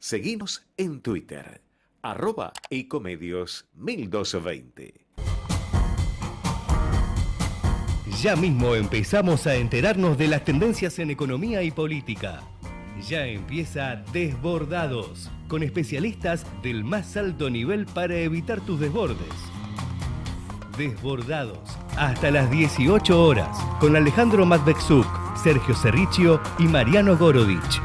Seguinos en Twitter, @ecomedios1220. Ya mismo empezamos a enterarnos de las tendencias en economía y política. Ya empieza Desbordados, con especialistas del más alto nivel para evitar tus desbordes. Desbordados, hasta las 18 horas, con Alejandro Matbexuk, Sergio Cerrichio y Mariano Gorodich.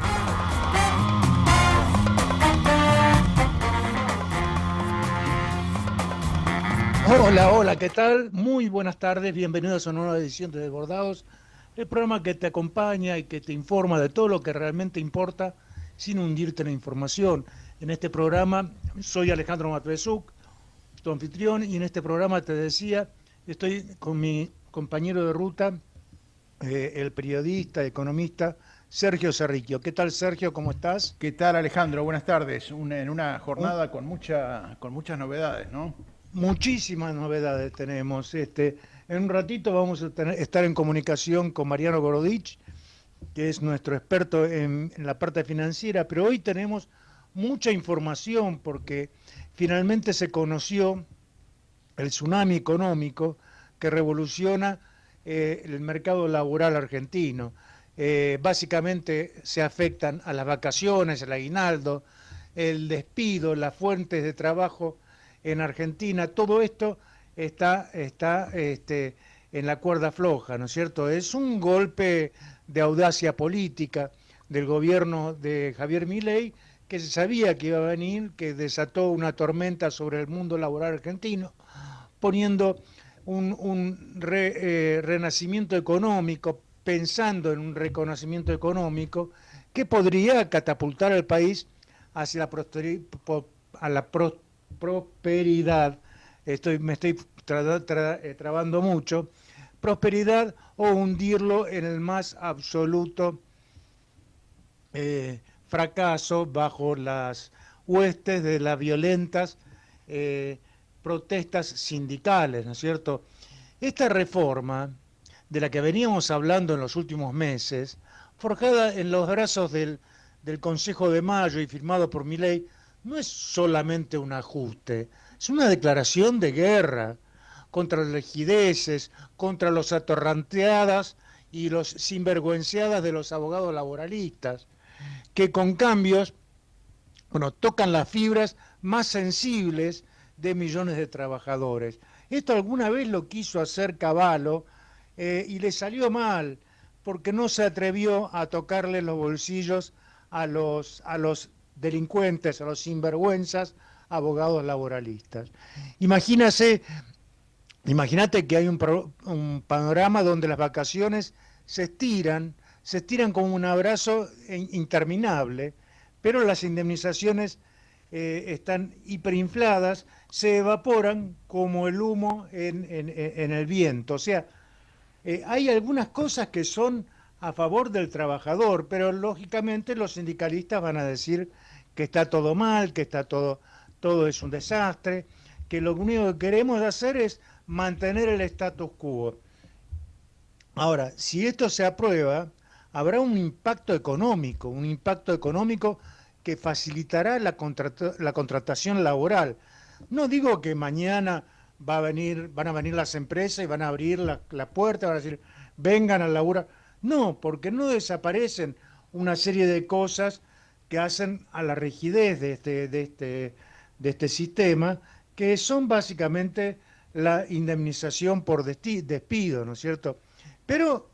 Hola, ¿qué tal? Muy buenas tardes, bienvenidos a una nueva edición de Desbordados, el programa que te acompaña y que te informa de todo lo que realmente importa sin hundirte en la información. En este programa soy Alejandro Matbexuk, tu anfitrión, y en este programa te decía, estoy con mi compañero de ruta, el periodista, economista Sergio Cerrichio. ¿Qué tal, Sergio? ¿Cómo estás? ¿Qué tal, Alejandro? Buenas tardes. En una Un- jornada con muchas novedades, ¿no? Muchísimas novedades tenemos. En un ratito vamos a estar en comunicación con Mariano Gorodich, que es nuestro experto en la parte financiera, pero hoy tenemos mucha información porque finalmente se conoció el tsunami económico que revoluciona el mercado laboral argentino. Básicamente se afectan a las vacaciones, el aguinaldo, el despido, las fuentes de trabajo en Argentina. Todo esto está en la cuerda floja, ¿no es cierto? Es un golpe de audacia política del gobierno de Javier Milei, que se sabía que iba a venir, que desató una tormenta sobre el mundo laboral argentino, poniendo un renacimiento económico, pensando en un reconocimiento económico que podría catapultar al país hacia la prosperidad. Me estoy trabando mucho. Prosperidad o hundirlo en el más absoluto fracaso bajo las huestes de las violentas eh, protestas sindicales, ¿no es cierto? Esta reforma, de la que veníamos hablando en los últimos meses, forjada en los brazos del Consejo de Mayo y firmado por Milei, no es solamente un ajuste, es una declaración de guerra contra las rigideces, contra los atorranteadas y los sinvergüenciadas de los abogados laboralistas, que con cambios, bueno, tocan las fibras más sensibles de millones de trabajadores. Esto alguna vez lo quiso hacer Cavallo y le salió mal, porque no se atrevió a tocarle los bolsillos a los delincuentes, a los sinvergüenzas abogados laboralistas. Imagínate que hay un panorama donde las vacaciones se estiran como un abrazo interminable, pero las indemnizaciones están hiperinfladas, se evaporan como el humo en el viento. O sea, hay algunas cosas que son a favor del trabajador, pero lógicamente los sindicalistas van a decir que está todo mal, que todo es un desastre, que lo único que queremos hacer es mantener el status quo. Ahora, si esto se aprueba, habrá un impacto económico que facilitará la contratación laboral. No digo que mañana van a venir las empresas y van a abrir la puerta, van a decir, vengan a laburar. No, porque no desaparecen una serie de cosas que hacen a la rigidez de este sistema, que son básicamente la indemnización por despido, ¿no es cierto? Pero,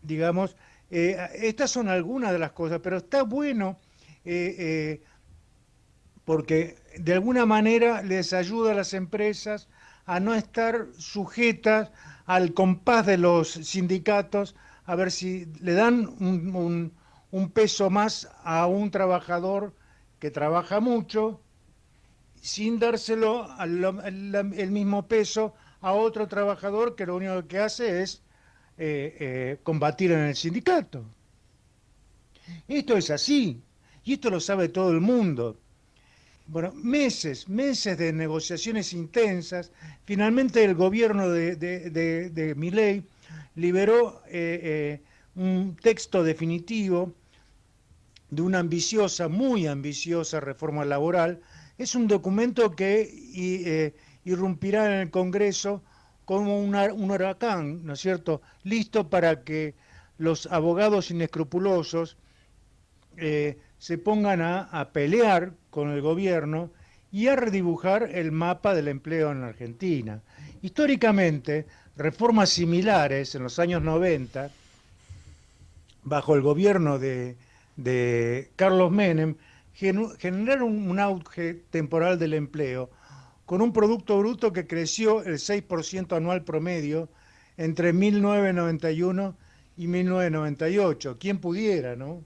digamos, estas son algunas de las cosas, pero está bueno eh, eh, porque de alguna manera les ayuda a las empresas a no estar sujetas al compás de los sindicatos, a ver si le dan un peso más a un trabajador que trabaja mucho, sin dárselo el mismo peso a otro trabajador que lo único que hace es combatir en el sindicato. Esto es así, y esto lo sabe todo el mundo. Bueno, meses de negociaciones intensas. Finalmente el gobierno de Milei liberó un texto definitivo de una ambiciosa, muy ambiciosa reforma laboral. Es un documento que irrumpirá en el Congreso como un huracán, ¿no es cierto?, listo para que los abogados inescrupulosos se pongan a pelear con el gobierno y a redibujar el mapa del empleo en la Argentina. Históricamente, reformas similares en los años 90, bajo el gobierno de Carlos Menem, generaron un auge temporal del empleo, con un Producto Bruto que creció el 6% anual promedio entre 1991 y 1998. ¿Quién pudiera, no?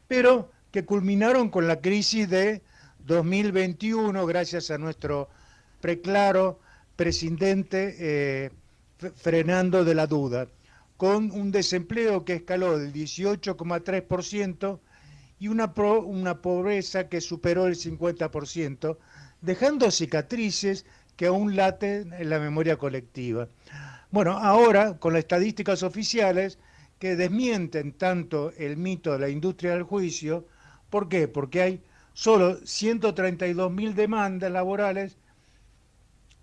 Pero que culminaron con la crisis de 2021, gracias a nuestro preclaro presidente frenando de la duda, con un desempleo que escaló del 18,3% y una pobreza que superó el 50%, dejando cicatrices que aún laten en la memoria colectiva. Bueno, ahora con las estadísticas oficiales que desmienten tanto el mito de la industria del juicio. ¿Por qué? Porque hay solo 132.000 demandas laborales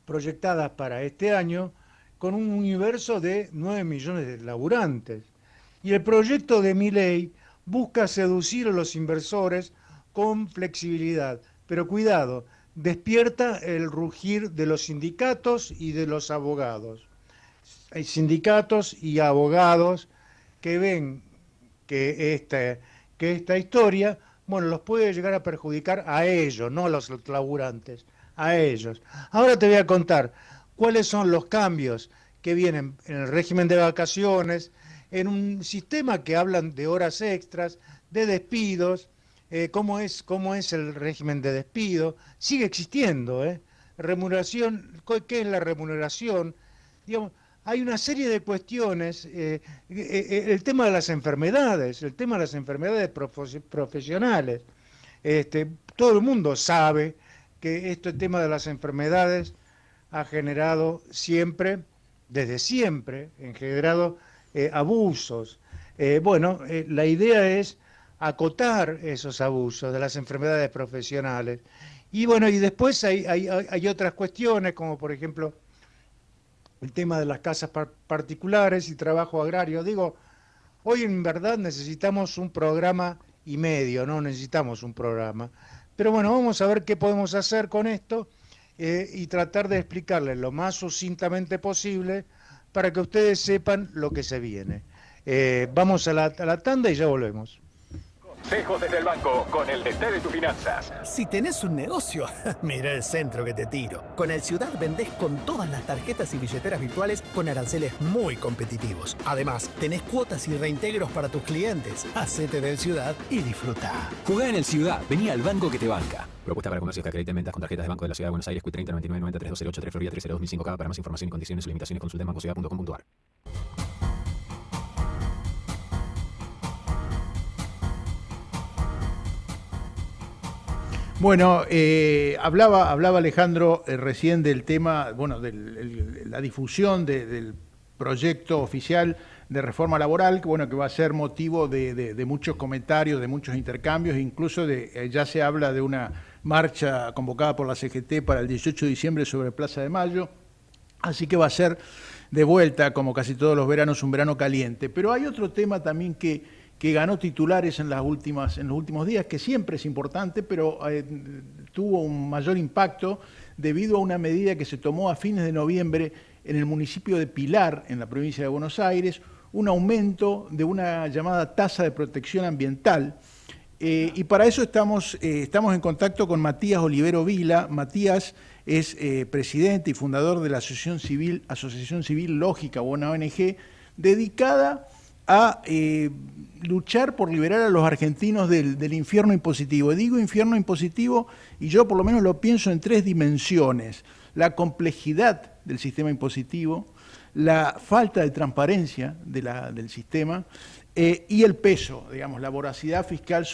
proyectadas para este año, con un universo de 9 millones de laburantes. Y el proyecto de Milei busca seducir a los inversores con flexibilidad. Pero cuidado, despierta el rugir de los sindicatos y de los abogados. Hay sindicatos y abogados que ven que esta historia, bueno, los puede llegar a perjudicar a ellos, no a los laburantes, a ellos. Ahora te voy a contar cuáles son los cambios que vienen en el régimen de vacaciones, en un sistema que hablan de horas extras, de despidos, cómo es el régimen de despido. Sigue existiendo, remuneración. ¿Qué es la remuneración? Digamos, hay una serie de cuestiones, el tema de las enfermedades, profesionales. Todo el mundo sabe que este tema de las enfermedades ha generado siempre, desde siempre, generado abusos. La idea es acotar esos abusos de las enfermedades profesionales. Y bueno, y después hay otras cuestiones, como por ejemplo el tema de las casas particulares y trabajo agrario. Digo, hoy en verdad necesitamos un programa y medio, no necesitamos un programa. Pero bueno, vamos a ver qué podemos hacer con esto y tratar de explicarles lo más sucintamente posible para que ustedes sepan lo que se viene. Vamos a la tanda y ya volvemos. Consejos desde el banco con el DT de tus finanzas. Si tenés un negocio, mira el centro que te tiro. Con el Ciudad vendés con todas las tarjetas y billeteras virtuales con aranceles muy competitivos. Además, tenés cuotas y reintegros para tus clientes. Hacete del Ciudad y disfruta. Jugá en el Ciudad, vení al banco que te banca. Propuesta para comercios que acrediten ventas con tarjetas de Banco de la Ciudad de Buenos Aires, Q30 99 90 3208 Florida 302.005K. Para más información y condiciones y limitaciones consulta en bancociudad.com.ar. Bueno, hablaba Alejandro recién del tema, bueno, de la difusión del proyecto oficial de reforma laboral, que bueno, que va a ser motivo de muchos comentarios, de muchos intercambios, incluso ya se habla de una marcha convocada por la CGT para el 18 de diciembre sobre Plaza de Mayo, así que va a ser de vuelta, como casi todos los veranos, un verano caliente. Pero hay otro tema también que ganó titulares en los últimos días, que siempre es importante, pero tuvo un mayor impacto debido a una medida que se tomó a fines de noviembre en el municipio de Pilar, en la provincia de Buenos Aires, un aumento de una llamada tasa de protección ambiental. Y para eso estamos en contacto con Matías Olivero Vila. Matías es presidente y fundador de la Asociación Civil Lógica, una ONG dedicada a luchar por liberar a los argentinos del infierno impositivo. Y digo infierno impositivo y yo por lo menos lo pienso en 3 dimensiones. La complejidad del sistema impositivo, la falta de transparencia del sistema y el peso, digamos, la voracidad fiscal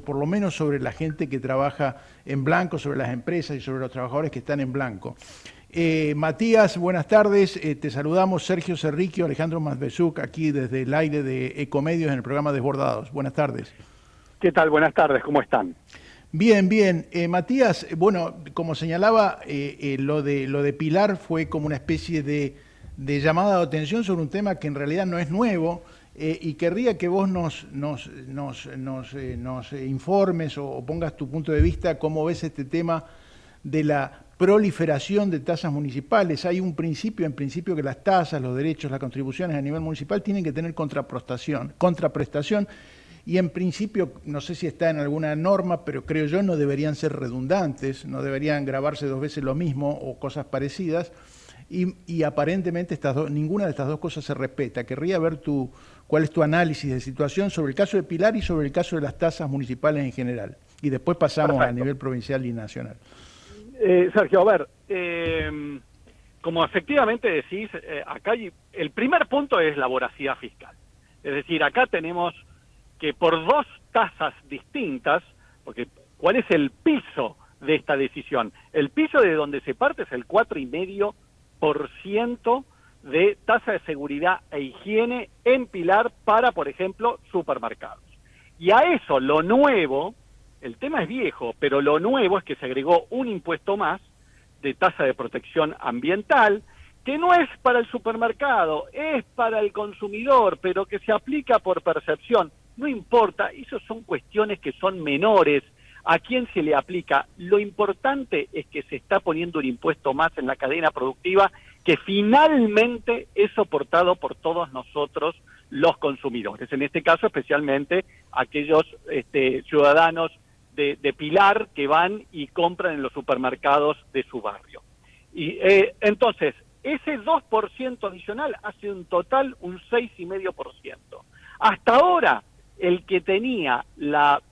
por lo menos sobre la gente que trabaja en blanco, sobre las empresas y sobre los trabajadores que están en blanco. Matías, buenas tardes. Te saludamos Sergio Cerriquio, Alejandro Masbezuk, aquí desde el aire de Ecomedios en el programa Desbordados. Buenas tardes. ¿Qué tal? Buenas tardes, ¿cómo están? Bien, bien. Matías, bueno, como señalaba, lo de Pilar fue como una especie de llamada de atención sobre un tema que en realidad no es nuevo, y querría que vos nos informes o pongas tu punto de vista, cómo ves este tema de la proliferación de tasas municipales. Hay un principio, en principio, que las tasas, los derechos, las contribuciones a nivel municipal tienen que tener contraprestación, y en principio, no sé si está en alguna norma, pero creo yo no deberían ser redundantes, no deberían grabarse dos veces lo mismo o cosas parecidas, y aparentemente ninguna de estas dos cosas se respeta. Querría ver cuál es tu análisis de situación sobre el caso de Pilar y sobre el caso de las tasas municipales en general, y después pasamos Perfecto. a nivel provincial y nacional. Sergio, a ver, como efectivamente decís, acá el primer punto es la voracidad fiscal. Es decir, acá tenemos que por dos tasas distintas, porque ¿cuál es el piso de esta decisión? El piso de donde se parte es el 4,5% de tasa de seguridad e higiene en Pilar para, por ejemplo, supermercados. Y a eso lo nuevo, el tema es viejo, pero lo nuevo es que se agregó un impuesto más de tasa de protección ambiental, que no es para el supermercado, es para el consumidor, pero que se aplica por percepción. No importa, esas son cuestiones que son menores. ¿A quién se le aplica? Lo importante es que se está poniendo un impuesto más en la cadena productiva que finalmente es soportado por todos nosotros los consumidores. En este caso, especialmente aquellos ciudadanos de Pilar que van y compran en los supermercados de su barrio. Y entonces, ese 2% adicional hace un total un 6,5%. Hasta ahora, el que tenía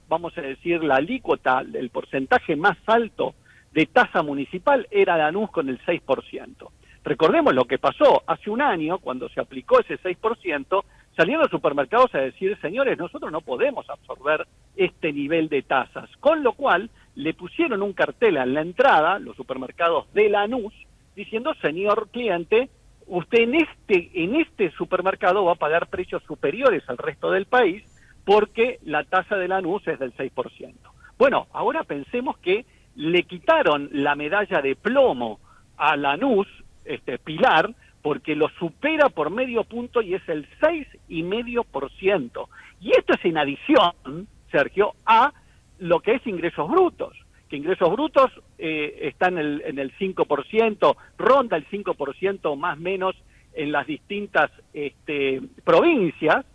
vamos a decir, la alícuota, el porcentaje más alto de tasa municipal era Lanús con el 6%. Recordemos lo que pasó hace un año, cuando se aplicó ese 6%, salieron los supermercados a decir, señores, nosotros no podemos absorber este nivel de tasas, con lo cual le pusieron un cartel en la entrada, los supermercados de Lanús, diciendo, señor cliente, usted en este supermercado va a pagar precios superiores al resto del país, porque la tasa de Lanús es del 6%. Bueno, ahora pensemos que le quitaron la medalla de plomo a Lanús, Pilar, porque lo supera por medio punto y es el 6,5%. Y esto es en adición, Sergio, a lo que es ingresos brutos, que ingresos brutos están en el 5%, ronda el 5% más o menos en las distintas provincias,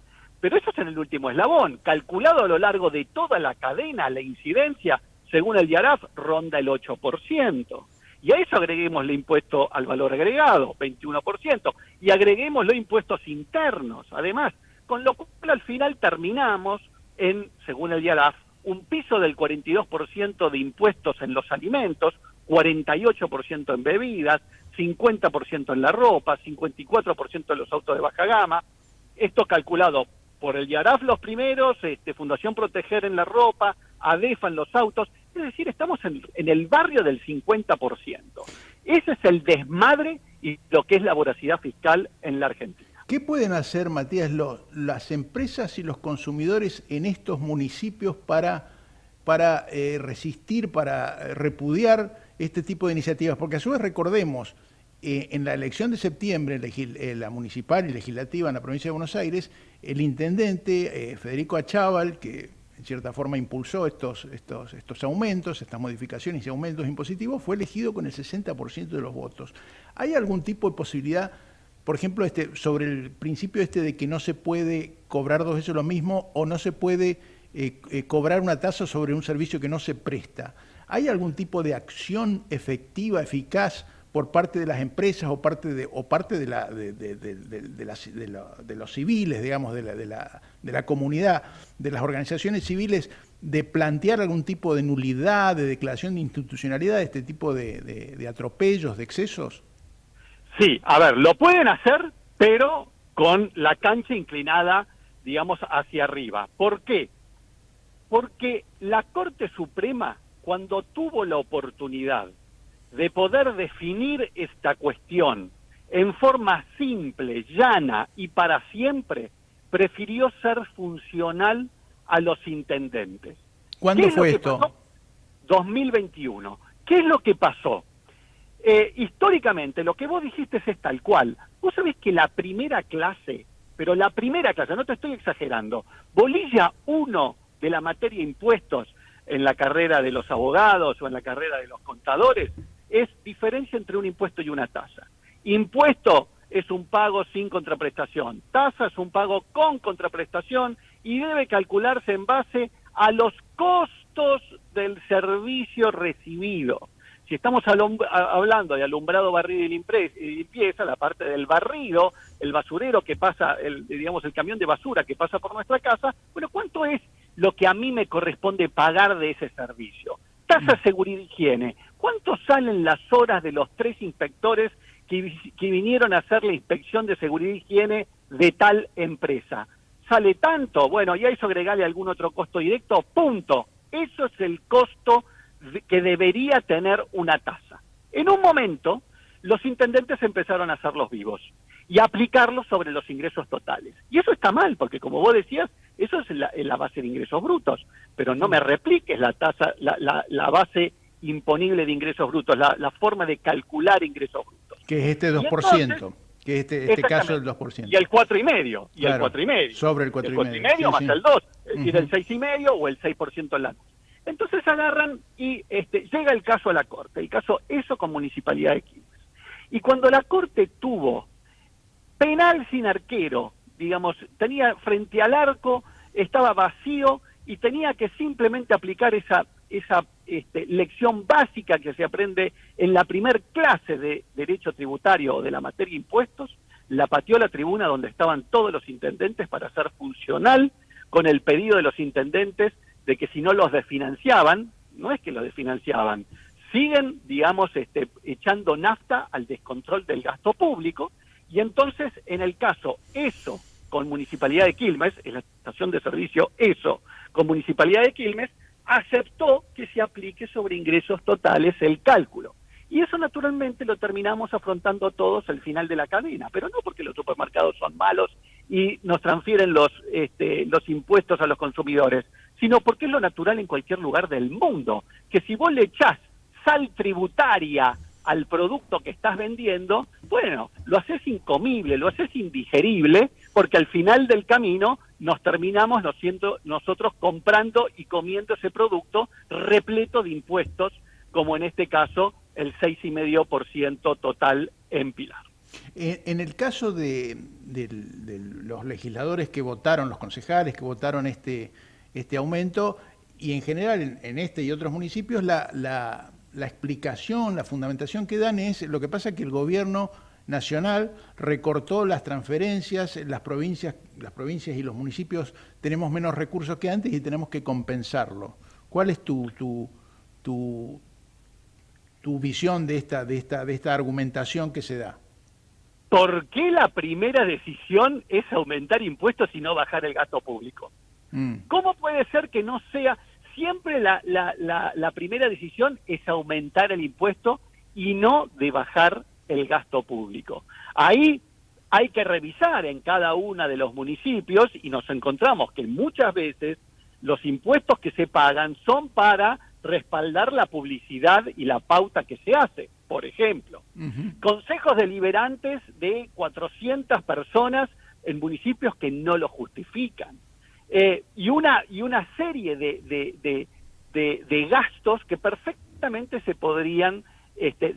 pero eso es en el último eslabón. Calculado a lo largo de toda la cadena, la incidencia, según el IARAF, ronda el 8%. Y a eso agreguemos el impuesto al valor agregado, 21%, y agreguemos los impuestos internos, además, con lo cual al final terminamos en, según el IARAF, un piso del 42% de impuestos en los alimentos, 48% en bebidas, 50% en la ropa, 54% en los autos de baja gama. Esto calculado por el IARAF los primeros, Fundación Proteger en la ropa, ADEFA en los autos, es decir, estamos en el barrio del 50%. Ese es el desmadre y lo que es la voracidad fiscal en la Argentina. ¿Qué pueden hacer, Matías, las empresas y los consumidores en estos municipios para resistir, para repudiar este tipo de iniciativas? Porque a su vez recordemos, en la elección de septiembre, la municipal y legislativa en la provincia de Buenos Aires, el intendente Federico Achával, que en cierta forma impulsó estos aumentos, estas modificaciones y aumentos impositivos, fue elegido con el 60% de los votos. ¿Hay algún tipo de posibilidad, por ejemplo, sobre el principio de que no se puede cobrar dos veces lo mismo o no se puede cobrar una tasa sobre un servicio que no se presta? ¿Hay algún tipo de acción efectiva, eficaz, por parte de las empresas o parte de los civiles, digamos, de la comunidad, de las organizaciones civiles, de plantear algún tipo de nulidad, de declaración de institucionalidad de este tipo de atropellos, de excesos? Sí, a ver, lo pueden hacer, pero con la cancha inclinada, digamos, hacia arriba. ¿Por qué? Porque la Corte Suprema, cuando tuvo la oportunidad de poder definir esta cuestión en forma simple, llana y para siempre, prefirió ser funcional a los intendentes. ¿Cuándo fue esto? Pasó? 2021. ¿Qué es lo que pasó? Históricamente, lo que vos dijiste es tal cual. Vos sabés que la primera clase, pero la primera clase, no te estoy exagerando, bolilla 1 de la materia impuestos en la carrera de los abogados o en la carrera de los contadores, es diferencia entre un impuesto y una tasa. Impuesto es un pago sin contraprestación, tasa es un pago con contraprestación y debe calcularse en base a los costos del servicio recibido. Si estamos hablando de alumbrado, barrido y limpieza, la parte del barrido, el basurero que pasa, el camión de basura que pasa por nuestra casa, bueno, ¿cuánto es lo que a mí me corresponde pagar de ese servicio? Tasa, seguridad y higiene. ¿Cuánto salen las horas de los 3 inspectores que vinieron a hacer la inspección de seguridad y higiene de tal empresa? ¿Sale tanto? Bueno, y a eso agregarle algún otro costo directo, punto. Eso es el costo que debería tener una tasa. En un momento, los intendentes empezaron a hacerlos vivos y a aplicarlos sobre los ingresos totales. Y eso está mal, porque como vos decías, eso es la base de ingresos brutos, pero no me repliques la tasa, la base imponible de ingresos brutos, la forma de calcular ingresos brutos. Que es este 2%, entonces, que este caso del 2%. Y el 4,5, y claro, el 4,5. Sobre el 4,5. El 4,5 más sí. el 2, es decir, el 6,5 o el 6% en la noche. Entonces agarran y llega el caso a la Corte, el caso ESO con Municipalidad de Quilmes. Y cuando la Corte tuvo penal sin arquero, digamos, tenía frente al arco, estaba vacío y tenía que simplemente aplicar esa lección básica que se aprende en la primer clase de Derecho Tributario o de la materia impuestos, la pateó la tribuna donde estaban todos los intendentes para hacer funcional con el pedido de los intendentes de que si no los desfinanciaban, no es que los desfinanciaban, siguen, digamos, echando nafta al descontrol del gasto público, y entonces, en el caso ESO con Municipalidad de Quilmes, en la estación de servicio ESO con Municipalidad de Quilmes, aceptó que se aplique sobre ingresos totales el cálculo. Y eso naturalmente lo terminamos afrontando todos al final de la cadena, pero no porque los supermercados son malos y nos transfieren los impuestos a los consumidores, sino porque es lo natural en cualquier lugar del mundo, que si vos le echás sal tributaria al producto que estás vendiendo, bueno, lo haces incomible, lo haces indigerible, porque al final del camino nos terminamos nosotros comprando y comiendo ese producto repleto de impuestos, como en este caso el 6,5% total en Pilar. En el caso de los legisladores que votaron, los concejales que votaron este aumento, y en general en este y otros municipios, la explicación, la fundamentación que dan es, lo que pasa es que el gobierno nacional recortó las transferencias, las provincias y los municipios tenemos menos recursos que antes y tenemos que compensarlo. ¿Cuál es tu visión de esta argumentación que se da? ¿Por qué la primera decisión es aumentar impuestos y no bajar el gasto público? ¿Cómo puede ser que no sea siempre la primera decisión es aumentar el impuesto y no de bajar el gasto público? Ahí hay que revisar en cada uno de los municipios y nos encontramos que muchas veces los impuestos que se pagan son para respaldar la publicidad y la pauta que se hace. Por ejemplo, consejos deliberantes de 400 personas en municipios que no lo justifican. Y una serie de gastos que perfectamente se podrían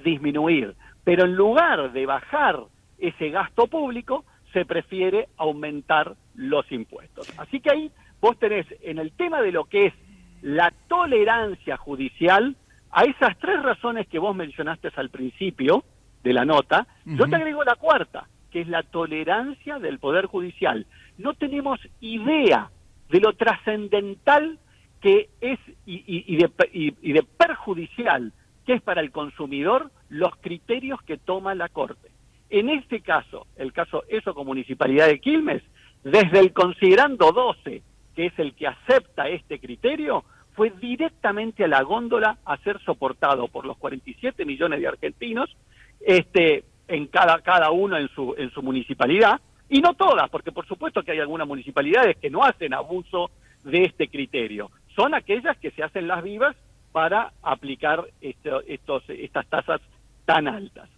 disminuir. Pero en lugar de bajar ese gasto público, se prefiere aumentar los impuestos. Así que ahí vos tenés, en el tema de lo que es la tolerancia judicial, a esas 3 razones que vos mencionaste al principio de la nota, yo te agrego la cuarta, que es la tolerancia del Poder Judicial. No tenemos idea de lo trascendental que es y de perjudicial que es para el consumidor los criterios que toma la Corte. En este caso, el caso ESO con Municipalidad de Quilmes, desde el considerando 12, que es el que acepta este criterio, fue directamente a la góndola a ser soportado por los 47 millones de argentinos, en cada uno en su municipalidad, y no todas, porque por supuesto que hay algunas municipalidades que no hacen abuso de este criterio. Son aquellas que se hacen las vivas para aplicar estas tasas tan altas.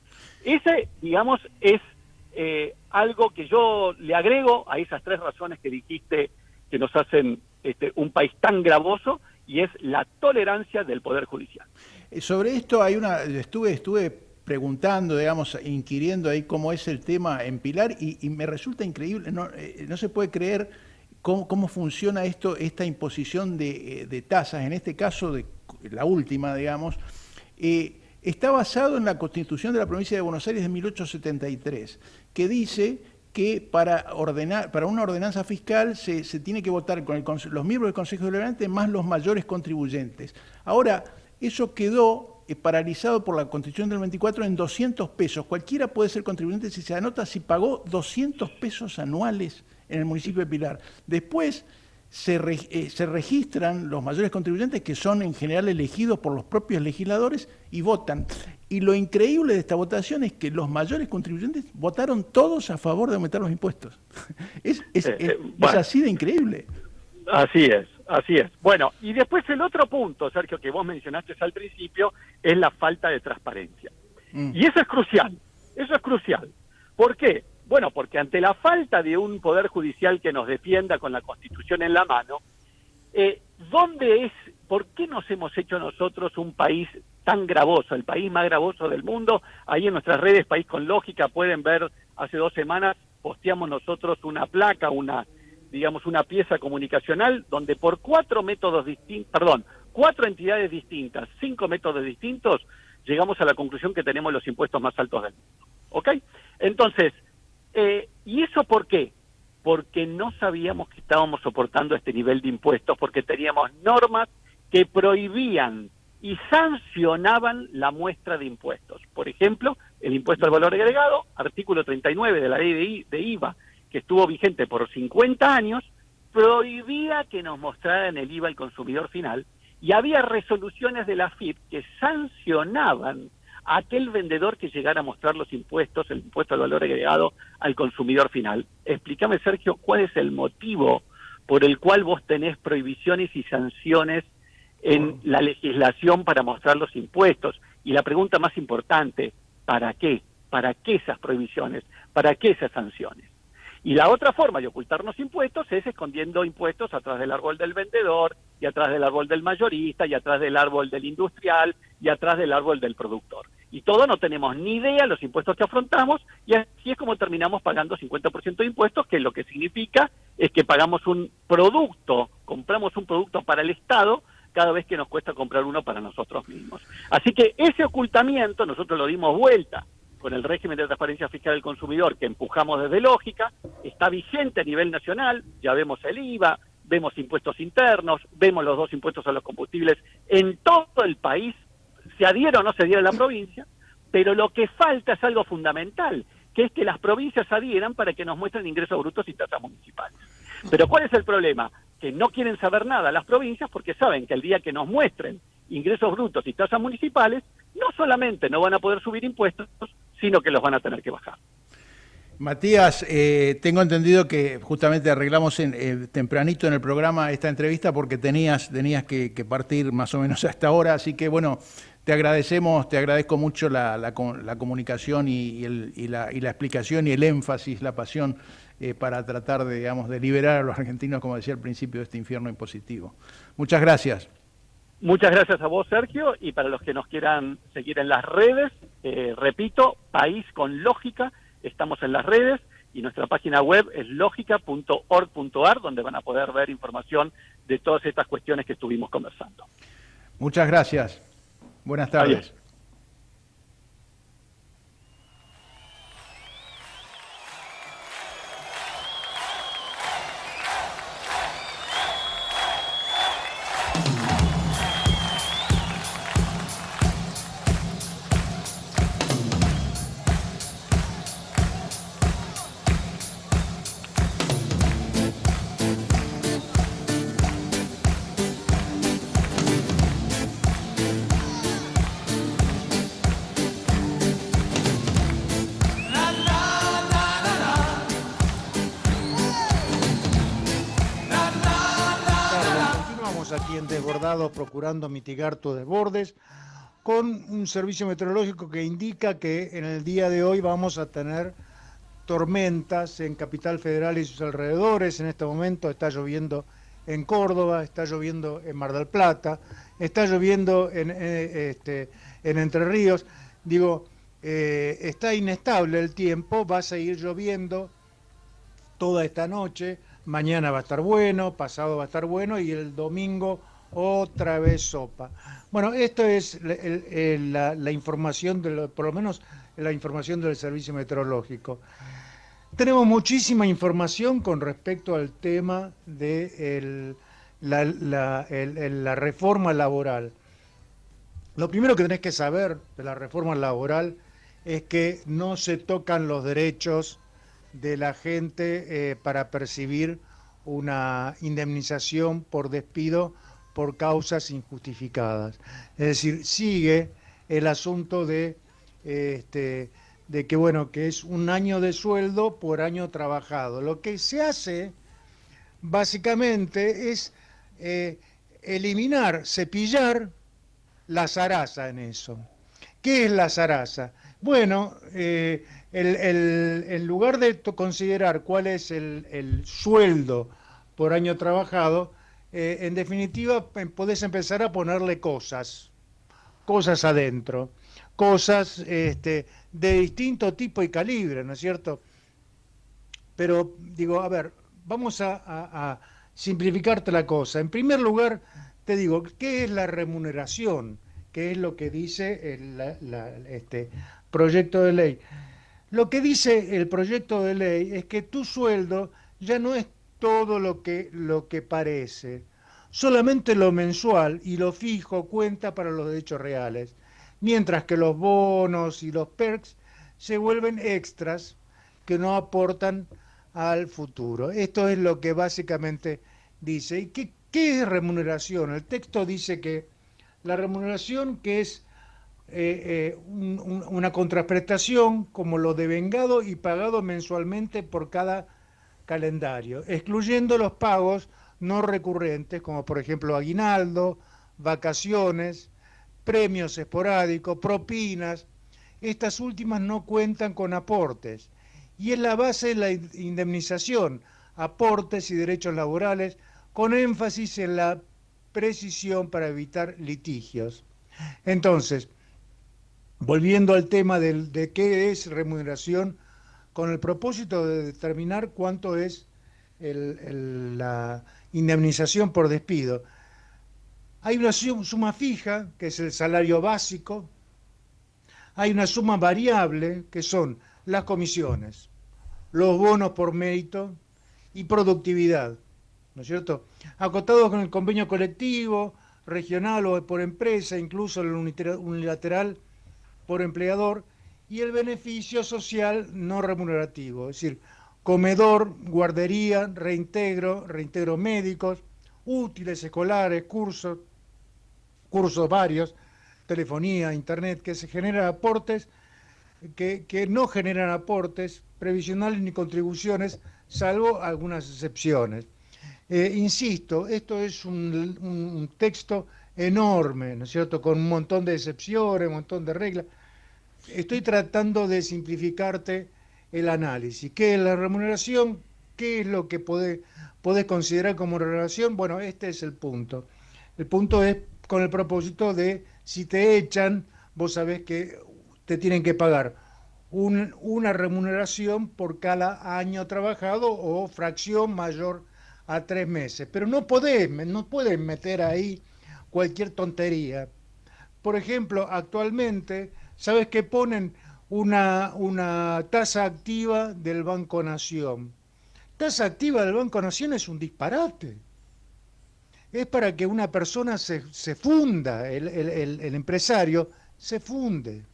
Ese, digamos, es algo que yo le agrego a esas 3 razones que dijiste que nos hacen un país tan gravoso, y es la tolerancia del Poder Judicial. Sobre esto estuve preguntando, digamos, inquiriendo ahí cómo es el tema en Pilar, y me resulta increíble, no se puede creer cómo funciona esta imposición de tasas, en este caso de la última, digamos. Está basado en la Constitución de la Provincia de Buenos Aires de 1873, que dice que para una ordenanza fiscal se tiene que votar con los miembros del Consejo Deliberante más los mayores contribuyentes. Ahora, eso quedó paralizado por la Constitución del 24 en 200 pesos. Cualquiera puede ser contribuyente si se anota, si pagó 200 pesos anuales en el municipio de Pilar. Después se registran los mayores contribuyentes, que son en general elegidos por los propios legisladores, y votan. Y lo increíble de esta votación es que los mayores contribuyentes votaron todos a favor de aumentar los impuestos. Es así de increíble. Así es, así es. Bueno, y después el otro punto, Sergio, que vos mencionaste al principio, es la falta de transparencia. Y eso es crucial. ¿Por qué? Bueno, porque ante la falta de un poder judicial que nos defienda con la Constitución en la mano, ¿por qué nos hemos hecho nosotros un país tan gravoso, el país más gravoso del mundo? Ahí en nuestras redes, País con Lógica, pueden ver, hace 2 semanas posteamos nosotros una placa, una pieza comunicacional, donde por 4 entidades distintas, 5 métodos distintos, llegamos a la conclusión que tenemos los impuestos más altos del mundo. ¿Ok? Entonces, ¿y eso por qué? Porque no sabíamos que estábamos soportando este nivel de impuestos, porque teníamos normas que prohibían y sancionaban la muestra de impuestos. Por ejemplo, el impuesto al valor agregado, artículo 39 de la ley de IVA, que estuvo vigente por 50 años, prohibía que nos mostraran el IVA al consumidor final, y había resoluciones de la AFIP que sancionaban a aquel vendedor que llegara a mostrar los impuestos, el impuesto al valor agregado al consumidor final. Explícame, Sergio, ¿cuál es el motivo por el cual vos tenés prohibiciones y sanciones en la legislación para mostrar los impuestos? Y la pregunta más importante, ¿para qué? ¿Para qué esas prohibiciones? ¿Para qué esas sanciones? Y la otra forma de ocultarnos impuestos es escondiendo impuestos atrás del árbol del vendedor, y atrás del árbol del mayorista, y atrás del árbol del industrial, y atrás del árbol del productor. Y todos no tenemos ni idea de los impuestos que afrontamos, y así es como terminamos pagando 50% de impuestos, que lo que significa es que pagamos un producto, compramos un producto para el Estado, cada vez que nos cuesta comprar uno para nosotros mismos. Así que ese ocultamiento nosotros lo dimos vuelta con el régimen de transparencia fiscal del consumidor que empujamos desde Lógica, está vigente a nivel nacional, ya vemos el IVA, vemos impuestos internos, vemos los 2 impuestos a los combustibles en todo el país, se adhiera o no se adhiera a la provincia, pero lo que falta es algo fundamental, que es que las provincias adhieran para que nos muestren ingresos brutos y tasas municipales. Pero ¿cuál es el problema? Que no quieren saber nada las provincias, porque saben que el día que nos muestren ingresos brutos y tasas municipales, no solamente no van a poder subir impuestos, sino que los van a tener que bajar. Matías, tengo entendido que justamente arreglamos tempranito en el programa esta entrevista porque tenías que partir más o menos a esta hora, así que bueno, te agradezco mucho la comunicación y la explicación y el énfasis, la pasión para tratar de liberar a los argentinos, como decía al principio, de este infierno impositivo. Muchas gracias. Muchas gracias a vos, Sergio, y para los que nos quieran seguir en las redes, repito, País con Lógica, estamos en las redes, y nuestra página web es logica.org.ar, donde van a poder ver información de todas estas cuestiones que estuvimos conversando. Muchas gracias. Buenas tardes. Adiós. aquí en Desbordados procurando mitigar tus desbordes, con un servicio meteorológico que indica que en el día de hoy vamos a tener tormentas en Capital Federal y sus alrededores. En este momento está lloviendo en Córdoba, está lloviendo en Mar del Plata, está lloviendo en Entre Ríos. Digo, está inestable el tiempo, va a seguir lloviendo toda esta noche, mañana va a estar bueno, pasado va a estar bueno y el domingo otra vez sopa. Bueno, esto es la información, por lo menos la información del Servicio Meteorológico. Tenemos muchísima información con respecto al tema de la reforma laboral. Lo primero que tenés que saber de la reforma laboral es que no se tocan los derechos de la gente para percibir una indemnización por despido por causas injustificadas. Es decir, sigue el asunto de que bueno, que es un año de sueldo por año trabajado. Lo que se hace básicamente es eliminar, cepillar la zaraza en eso. ¿Qué es la zaraza? Bueno, en lugar de considerar cuál es el sueldo por año trabajado, en definitiva podés empezar a ponerle cosas adentro, cosas de distinto tipo y calibre, ¿no es cierto? Pero digo, a ver, vamos a simplificarte la cosa. En primer lugar, te digo, ¿qué es la remuneración? ¿Qué es lo que dice este proyecto de ley? Lo que dice el proyecto de ley es que tu sueldo ya no es todo lo que parece. Solamente lo mensual y lo fijo cuenta para los derechos reales, mientras que los bonos y los perks se vuelven extras que no aportan al futuro. Esto es lo que básicamente dice. ¿Y qué es remuneración? El texto dice que la remuneración, que es una contraprestación como lo devengado y pagado mensualmente por cada calendario, excluyendo los pagos no recurrentes, como por ejemplo aguinaldo, vacaciones, premios esporádicos, propinas. Estas últimas no cuentan con aportes y es la base de la indemnización, aportes y derechos laborales, con énfasis en la precisión para evitar litigios. Entonces, volviendo al tema de qué es remuneración, con el propósito de determinar cuánto es la indemnización por despido, hay una suma fija, que es el salario básico, hay una suma variable, que son las comisiones, los bonos por mérito y productividad, ¿no es cierto? Acotados con el convenio colectivo, regional o por empresa, incluso el unilateral por empleador, y el beneficio social no remunerativo, es decir, comedor, guardería, reintegro médicos, útiles escolares, cursos varios, telefonía, internet, que se generan aportes, que no generan aportes previsionales ni contribuciones, salvo algunas excepciones. Insisto, esto es un texto enorme, ¿no es cierto?, con un montón de excepciones, un montón de reglas. Estoy tratando de simplificarte el análisis. ¿Qué es la remuneración? ¿Qué es lo que podés considerar como remuneración? Bueno, este es el punto. El punto es con el propósito de, si te echan, vos sabés que te tienen que pagar una remuneración por cada año trabajado o fracción mayor a 3 meses. Pero no pueden meter ahí cualquier tontería. Por ejemplo, actualmente, ¿sabes qué ponen? Una tasa activa del Banco Nación. Tasa activa del Banco Nación es un disparate. Es para que una persona se funda, el empresario se funde.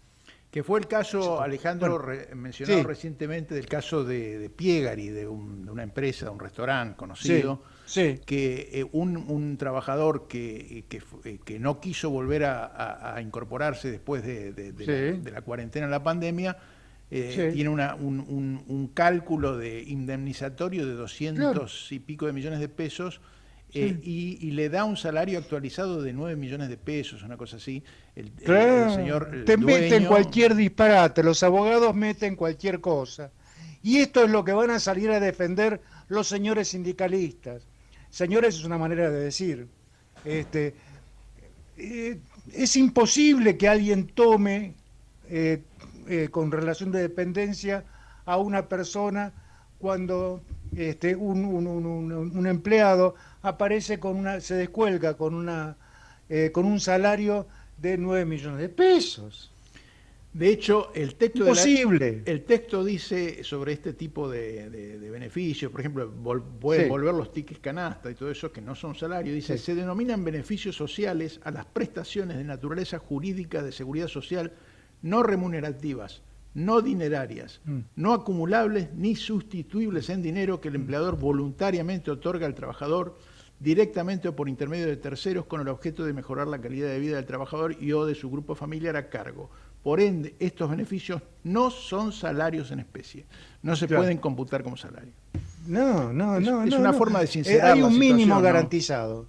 Que fue el caso, Alejandro, mencionado sí, recientemente, del caso de Piegari, de una empresa, de un restaurante conocido, sí, que un trabajador que no quiso volver a incorporarse después de la cuarentena, la pandemia, tiene un cálculo de indemnizatorio de 200 y pico de millones de pesos, y le da un salario actualizado de 9 millones de pesos, una cosa así. Claro, El señor te dueño, meten cualquier disparate, los abogados meten cualquier cosa. Y esto es lo que van a salir a defender los señores sindicalistas. Señores es una manera de decir. Es imposible que alguien tome con relación de dependencia a una persona cuando un empleado aparece se descuelga con un salario de 9 millones de pesos. de hecho, el texto, Imposible. el texto dice sobre este tipo de beneficios, por ejemplo, pueden Sí. volver los tickets canasta y todo eso que no son salarios, dice, Sí. se denominan beneficios sociales a las prestaciones de naturaleza jurídica de seguridad social no remunerativas, no dinerarias, no acumulables ni sustituibles en dinero que el empleador voluntariamente otorga al trabajador directamente o por intermedio de terceros con el objeto de mejorar la calidad de vida del trabajador y o de su grupo familiar a cargo. Por ende, estos beneficios no son salarios en especie, no se Claro. pueden computar como salario. No. Es una forma de sincerar Hay la un situación, mínimo ¿no? garantizado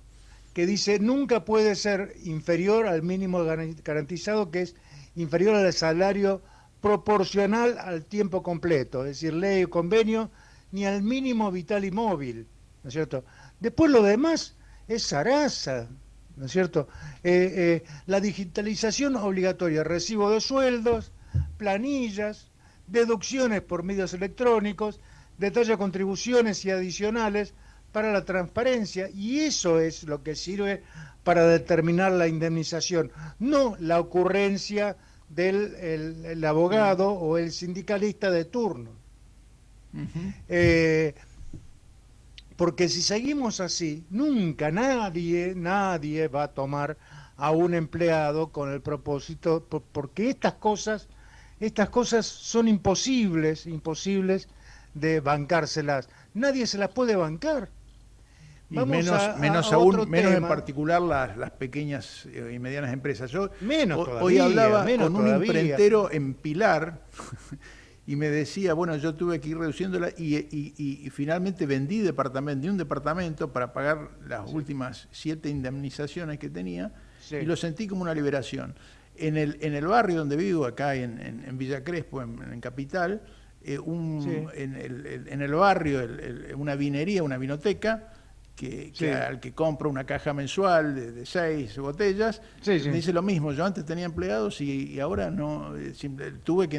que dice nunca puede ser inferior al mínimo garantizado, que es inferior al salario proporcional al tiempo completo, es decir, ley o convenio, ni al mínimo vital y móvil, ¿no es cierto? Después lo demás es zaraza, ¿no es cierto? La digitalización obligatoria, recibo de sueldos, planillas, deducciones por medios electrónicos, detalla contribuciones y adicionales para la transparencia, y eso es lo que sirve para determinar la indemnización, no la ocurrencia del el abogado o el sindicalista de turno. Porque si seguimos así, nunca nadie va a tomar a un empleado con el propósito, porque estas cosas son imposibles de bancárselas. Nadie se las puede bancar. Y Vamos menos a aún, otro menos en tema. particular las pequeñas y medianas empresas. Yo Menos hoy todavía, hablaba menos con un todavía. imprentero en Pilar y me decía, bueno, yo tuve que ir reduciéndola y finalmente vendí un departamento para pagar las últimas 7 indemnizaciones que tenía Sí. y lo sentí como una liberación. En el barrio donde vivo, acá en Villa Crespo, en Capital, Sí. en el barrio una vinería, una vinoteca, Sí. al que compra una caja mensual de 6 botellas, Sí, sí. me dice lo mismo, yo antes tenía empleados y ahora no, tuve que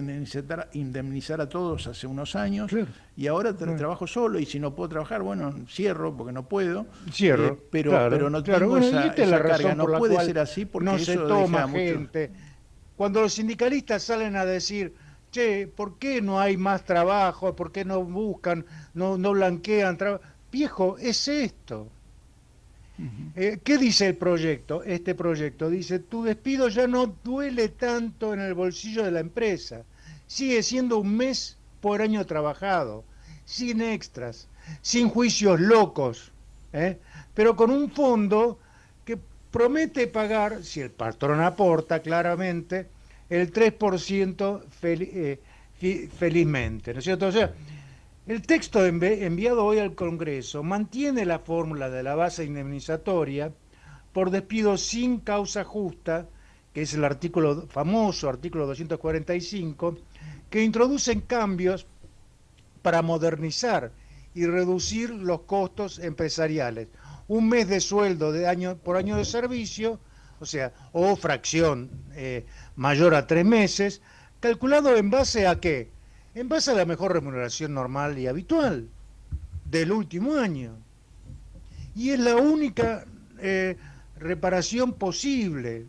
indemnizar a todos hace unos años, Claro. y ahora Claro. trabajo solo, y si no puedo trabajar, bueno, cierro porque no puedo, Cierro, pero no claro. tengo Bueno, y esa, esta es la esa carga, razón no por la puede cual ser así porque no eso se deja toma mucho. gente. Cuando los sindicalistas salen a decir, che, ¿por qué no hay más trabajo? ¿Por qué no buscan, no blanquean trabajo? Viejo, es esto. ¿Qué dice el proyecto? Este proyecto dice, tu despido ya no duele tanto en el bolsillo de la empresa, sigue siendo un mes por año trabajado, sin extras, sin juicios locos, pero con un fondo que promete pagar, si el patrón aporta claramente, el 3% felizmente, ¿no es cierto? O sea, el texto enviado hoy al Congreso mantiene la fórmula de la base indemnizatoria por despido sin causa justa, que es el famoso artículo 245, que introducen cambios para modernizar y reducir los costos empresariales. Un mes de sueldo por año de servicio, o sea, o fracción mayor a 3 meses, calculado en base a ¿qué? En base a la mejor remuneración normal y habitual del último año. Y es la única reparación posible,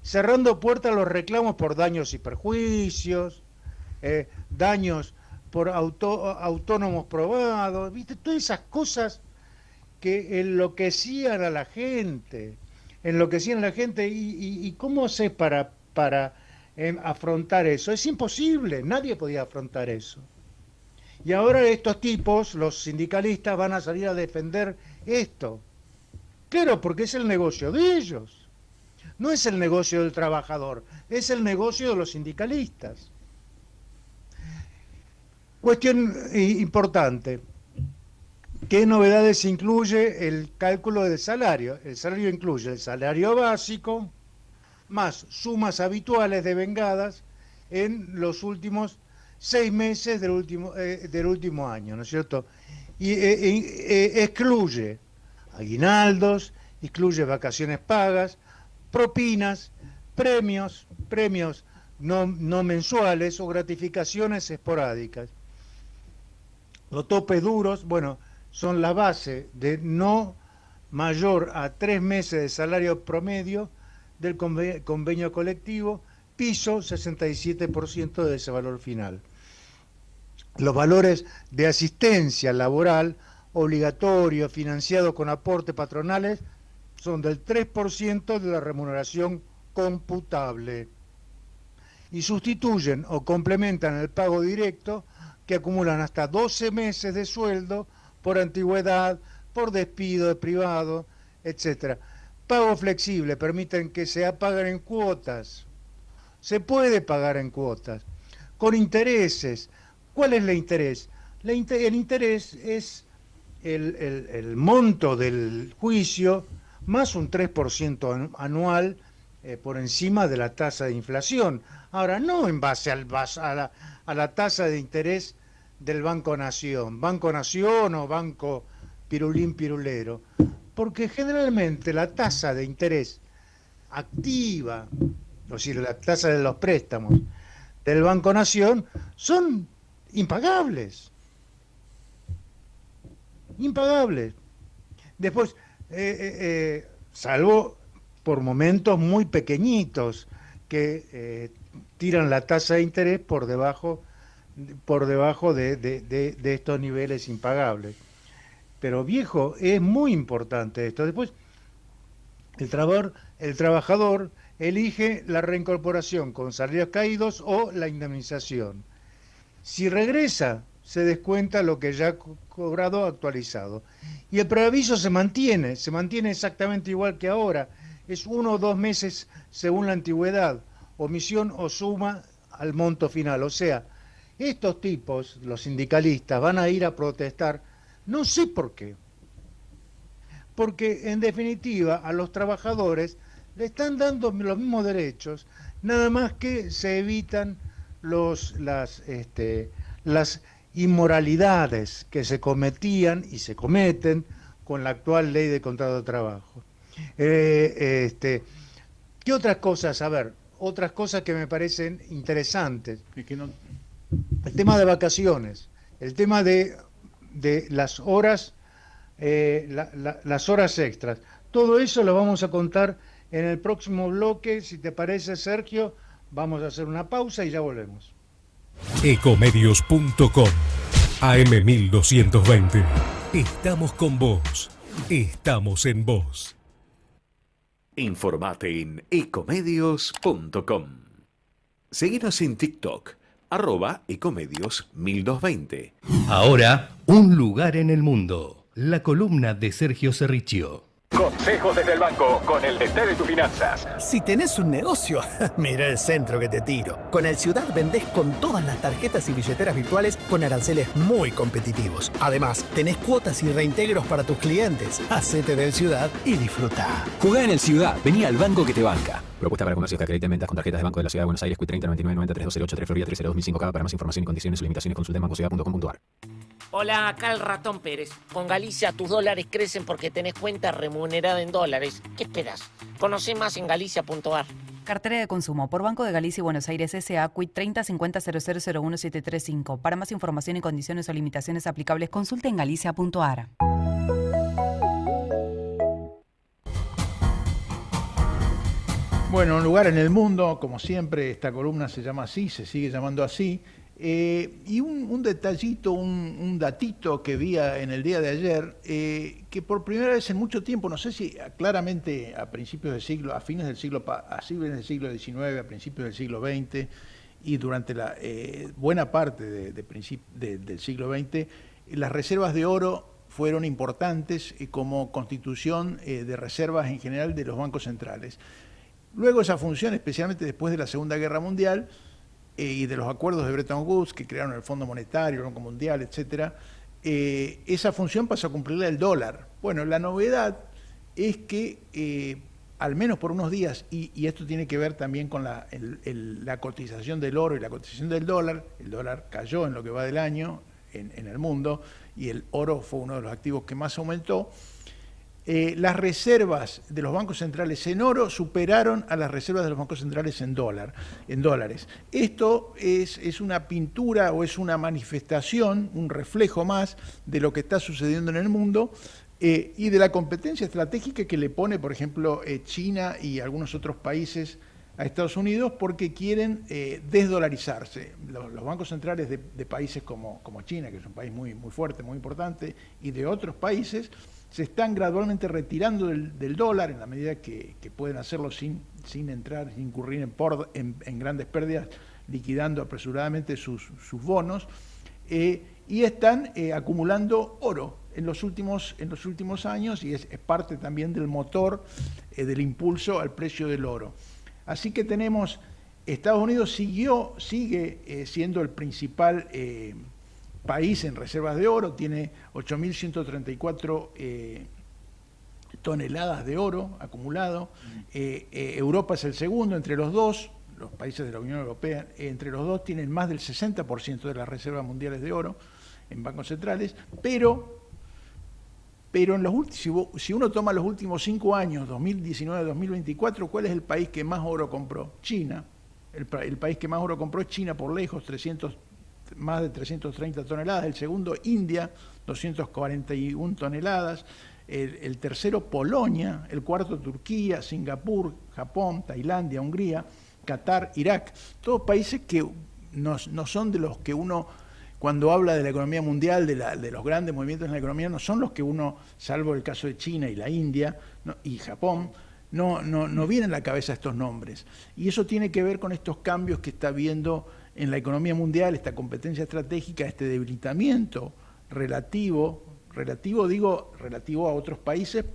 cerrando puertas a los reclamos por daños y perjuicios, daños por autónomos probados, ¿viste? Todas esas cosas que enloquecían a la gente, y ¿cómo haces para afrontar eso? Es imposible, nadie podía afrontar eso. Y ahora estos tipos, los sindicalistas, van a salir a defender esto. Claro, porque es el negocio de ellos. No es el negocio del trabajador, es el negocio de los sindicalistas. Cuestión importante. ¿Qué novedades incluye el cálculo del salario? El salario incluye el salario básico más sumas habituales devengadas en los últimos 6 meses del último año, ¿no es cierto? Y excluye aguinaldos, excluye vacaciones pagas, propinas, premios no mensuales o gratificaciones esporádicas. Los topes duros, bueno, son la base de no mayor a 3 meses de salario promedio del convenio colectivo, piso 67% de ese valor final. Los valores de asistencia laboral obligatorio financiado con aportes patronales son del 3% de la remuneración computable y sustituyen o complementan el pago directo que acumulan hasta 12 meses de sueldo por antigüedad, por despido de privado, etc. Pago flexible, permiten que se paguen en cuotas. Se puede pagar en cuotas, con intereses. ¿Cuál es el interés? El interés es el monto del juicio más un 3% anual por encima de la tasa de inflación. Ahora, no en base a la tasa de interés del Banco Nación o Banco Pirulín Pirulero, porque generalmente la tasa de interés activa, es decir, la tasa de los préstamos del Banco Nación son impagables. Después, salvo por momentos muy pequeñitos que tiran la tasa de interés por debajo de estos niveles impagables. Pero viejo, es muy importante esto. Después, el trabajador elige la reincorporación con salarios caídos o la indemnización. Si regresa, se descuenta lo que ya ha cobrado actualizado. Y el preaviso se mantiene exactamente igual que ahora. Es 1 o 2 meses según la antigüedad, omisión o suma al monto final. O sea, estos tipos, los sindicalistas, van a ir a protestar, no sé por qué. Porque en definitiva a los trabajadores le están dando los mismos derechos, nada más que se evitan las inmoralidades que se cometían y se cometen con la actual ley de contrato de trabajo. ¿Qué otras cosas? A ver, otras cosas que me parecen interesantes. El tema de vacaciones, el tema de las horas, las horas extras. Todo eso lo vamos a contar en el próximo bloque. Si te parece, Sergio, vamos a hacer una pausa y ya volvemos. Ecomedios.com AM1220. Estamos con vos. Estamos en vos. Informate en ecomedios.com. Seguinos en TikTok, @ecomedios1220. Ahora, un lugar en el mundo. La columna de Sergio Cerricchio. Consejos desde el banco con el DT de tus finanzas. Si tenés un negocio, mira el centro que te tiro. Con el Ciudad vendés con todas las tarjetas y billeteras virtuales con aranceles muy competitivos. Además, tenés cuotas y reintegros para tus clientes. Hacete del Ciudad y disfruta. Jugá en el Ciudad, vení al banco que te banca. Propuesta para comercios que acrediten ventas con tarjetas de Banco de la Ciudad de Buenos Aires, Q30 99 90 3208 Florida 30205K. Para más información y condiciones y limitaciones consulta en bancociudad.com.ar. Hola, acá el Ratón Pérez. Con Galicia tus dólares crecen porque tenés cuenta remunerada en dólares. ¿Qué esperas? Conoce más en galicia.ar. Cartera de consumo por Banco de Galicia y Buenos Aires S.A. Quit 30 50 00 01 735. Para más información y condiciones o limitaciones aplicables, consulte en galicia.ar. Bueno, un lugar en el mundo, como siempre, esta columna se llama así, se sigue llamando así. Y un detallito, un datito que vi en el día de ayer, que por primera vez en mucho tiempo, no sé si claramente a principios del siglo, a fines del siglo XIX, a principios del siglo XX y durante la buena parte del siglo XX, las reservas de oro fueron importantes como constitución de reservas en general de los bancos centrales. Luego esa función, especialmente después de la Segunda Guerra Mundial y de los acuerdos de Bretton Woods que crearon el Fondo Monetario, el Banco Mundial, etcétera, esa función pasa a cumplirla el dólar. Bueno, la novedad es que al menos por unos días, y esto tiene que ver también con la cotización del oro y la cotización del dólar. El dólar cayó en lo que va del año en el mundo y el oro fue uno de los activos que más aumentó. Las reservas de los bancos centrales en oro superaron a las reservas de los bancos centrales en dólares. Esto es una pintura o es una manifestación, un reflejo más de lo que está sucediendo en el mundo y de la competencia estratégica que le pone, por ejemplo, China y algunos otros países a Estados Unidos porque quieren desdolarizarse. Los bancos centrales de países como China, que es un país muy, muy fuerte, muy importante, y de otros países, se están gradualmente retirando del dólar en la medida que pueden hacerlo sin incurrir en grandes pérdidas, liquidando apresuradamente sus bonos, y están acumulando oro en los últimos años, y es parte también del motor del impulso al precio del oro. Así que tenemos, Estados Unidos sigue siendo el principal país en reservas de oro, tiene 8.134 toneladas de oro acumulado. Europa es el segundo entre los dos, los países de la Unión Europea, entre los dos tienen más del 60% de las reservas mundiales de oro en bancos centrales, pero si uno toma los últimos 5 años, 2019-2024, ¿cuál es el país que más oro compró? China. El país que más oro compró es China por lejos, más de 330 toneladas. El segundo, India, 241 toneladas. El tercero, Polonia. El cuarto, Turquía, Singapur, Japón, Tailandia, Hungría, Qatar, Irak. Todos países que no son de los que uno, cuando habla de la economía mundial, de los grandes movimientos en la economía, no son los que uno, salvo el caso de China y la India y Japón, no vienen a la cabeza estos nombres. Y eso tiene que ver con estos cambios que está habiendo en la economía mundial, esta competencia estratégica, este debilitamiento relativo a otros países,